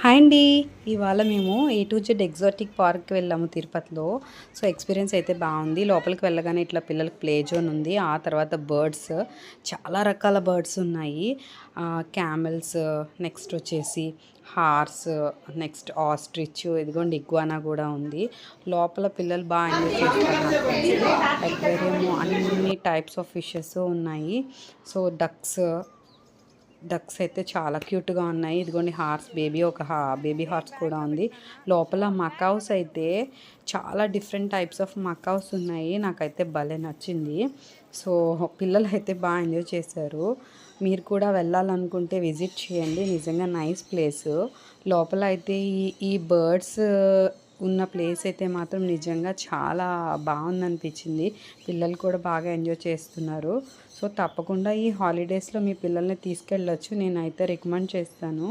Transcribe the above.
Hi అండి. ఇవాళ మేము ఏ టు జెడ్ ఎగ్జాటిక్ పార్క్‌కి వెళ్ళాము తిరుపతిలో. సో, ఎక్స్‌పీరియన్స్ అయితే బావుంది. లోపలికి వెళ్ళగానే ఇట్లా పిల్లలకి ప్లే జోన్ ఉంది. ఆ తర్వాత బర్డ్స్ చాలా రకాల బర్డ్స్ ఉన్నాయి. క్యామెల్స్, నెక్స్ట్ వచ్చేసి హార్స్, నెక్స్ట్ ఆస్ట్రిచ్, ఇదిగోండి ఇగ్వానా గూడా ఉంది. లోపల పిల్లలు ఎంజాయ్ చేస్తారు నాకు తెలిసి. అక్వేరియం అన్ని టైప్స్ ఆఫ్ ఫిషెస్ ఉన్నాయి. సో, డక్స్ అయితే చాలా క్యూట్‌గా ఉన్నాయి. ఇదిగోండి హార్స్ బేబీ ఒక బేబీ హార్స్ కూడా ఉంది. లోపల మకౌస్ అయితే చాలా డిఫరెంట్ టైప్స్ ఆఫ్ మకౌస్ ఉన్నాయి. నాకైతే భలే నచ్చింది. సో, పిల్లలైతే ఎంజాయ్ చేశారు. మీరు కూడా వెళ్ళాలనుకుంటే విజిట్ చేయండి. నిజంగా నైస్ ప్లేసు. లోపల అయితే ఈ ఈ బర్డ్స్ ఉన్న ప్లేస్ అయితే మాత్రం నిజంగా చాలా బాగుందనిపించింది. పిల్లలు కూడా బాగా ఎంజాయ్ చేస్తున్నారు. సో, తప్పకుండా ఈ హాలిడేస్‌లో మీ పిల్లల్ని తీసుకెళ్ళొచ్చు. నేనైతే రికమెండ్ చేస్తాను.